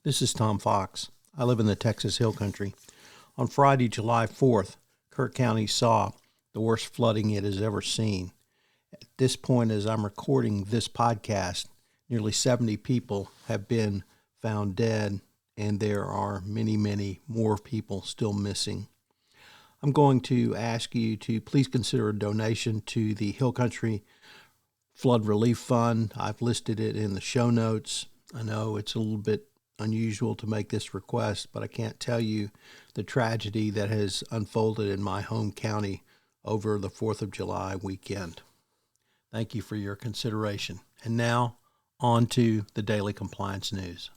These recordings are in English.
This is Tom Fox. I live in the Texas Hill Country. On Friday, July 4th, Kirk County saw the worst flooding it has ever seen. At this point, as I'm recording this podcast, nearly 70 people have been found dead, and there are many, many more people still missing. I'm going to ask you to please consider a donation to the Hill Country Flood Relief Fund. I've listed it in the show notes. I know it's a little bit unusual to make this request, but I can't tell you the tragedy that has unfolded in my home county over the 4th of July weekend. Thank you for your consideration. And now, on to the Daily Compliance News.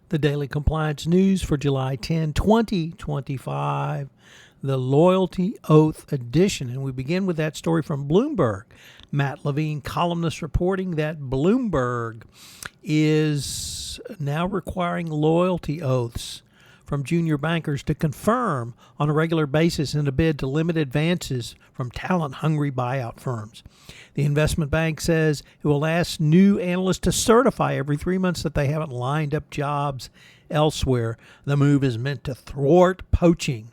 The Daily Compliance News for July 10, 2025, the Loyalty Oath Edition. And we begin with that story from Bloomberg. Matt Levine, columnist, reporting that Bloomberg is now requiring loyalty oaths from junior bankers to confirm on a regular basis in a bid to limit advances from talent-hungry buyout firms. The investment bank says it will ask new analysts to certify every 3 months that they haven't lined up jobs elsewhere. The move is meant to thwart poaching.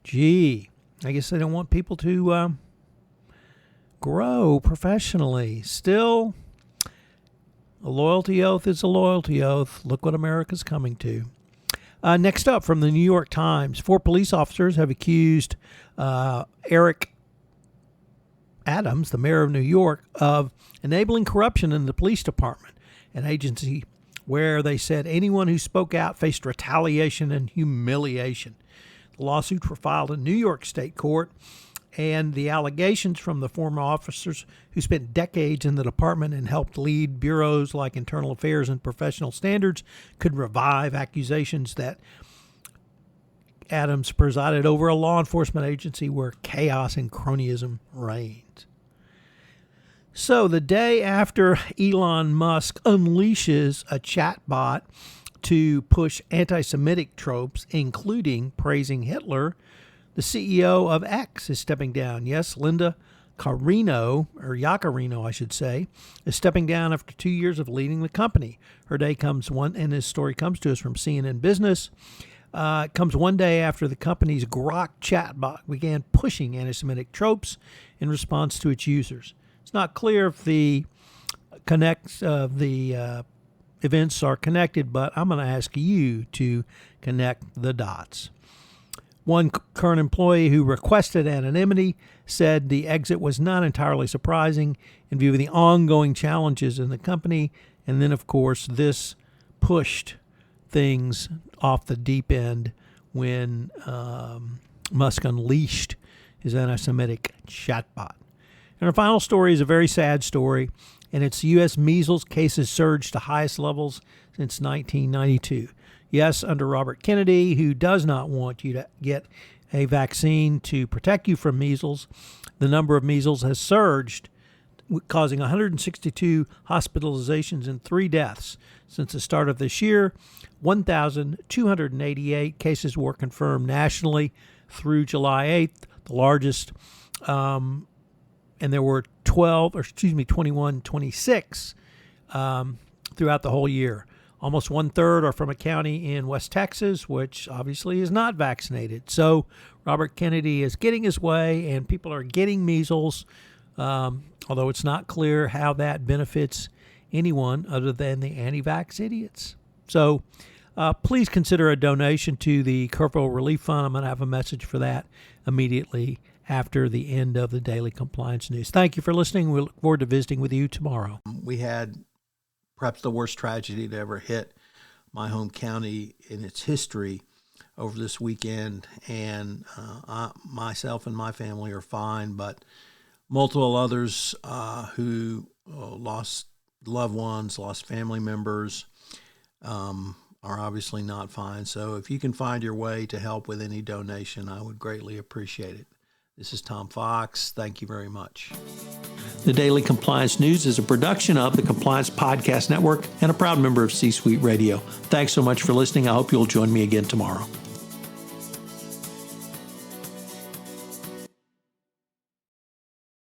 Gee, I guess they don't want people to grow professionally. Still, a loyalty oath is a loyalty oath. Look what America's coming to. Next up, from the New York Times, 4 police officers have accused Eric Adams, the mayor of New York, of enabling corruption in the police department, an agency where they said anyone who spoke out faced retaliation and humiliation. The lawsuits were filed in New York State Court, and the allegations from the former officers who spent decades in the department and helped lead bureaus like Internal Affairs and Professional Standards could revive accusations that Adams presided over a law enforcement agency where chaos and cronyism reigned. So the day after Elon Musk unleashes a chatbot to push anti-Semitic tropes, including praising Hitler, the CEO of X is stepping down. Yes, Linda Yaccarino, I should say, is stepping down after 2 years of leading the company. Her day comes and this story comes to us from CNN Business. It comes one day after the company's Grok chatbot began pushing anti-Semitic tropes in response to its users. It's not clear if the events are connected, but I'm going to ask you to connect the dots. One current employee who requested anonymity said the exit was not entirely surprising in view of the ongoing challenges in the company. And then, of course, this pushed things off the deep end when Musk unleashed his anti-Semitic chatbot. And our final story is a very sad story, and it's U.S. measles cases surged to highest levels since 1992. Yes, under Robert Kennedy, who does not want you to get a vaccine to protect you from measles, the number of measles has surged, causing 162 hospitalizations and 3 deaths. Since the start of this year, 1,288 cases were confirmed nationally through July 8th, the largest, and there were 26 throughout the whole year. Almost 1/3 are from a county in West Texas, which obviously is not vaccinated. So Robert Kennedy is getting his way, and people are getting measles, although it's not clear how that benefits anyone other than the anti-vax idiots. So please consider a donation to the Kerrville Relief Fund. I'm going to have a message for that immediately after the end of the Daily Compliance News. Thank you for listening. We look forward to visiting with you tomorrow. We had perhaps the worst tragedy to ever hit my home county in its history over this weekend, and myself and my family are fine, but multiple others who lost loved ones, lost family members, are obviously not fine. So if you can find your way to help with any donation, I would greatly appreciate it. This is Tom Fox. Thank you very much. The Daily Compliance News is a production of the Compliance Podcast Network and a proud member of C-Suite Radio. Thanks so much for listening. I hope you'll join me again tomorrow.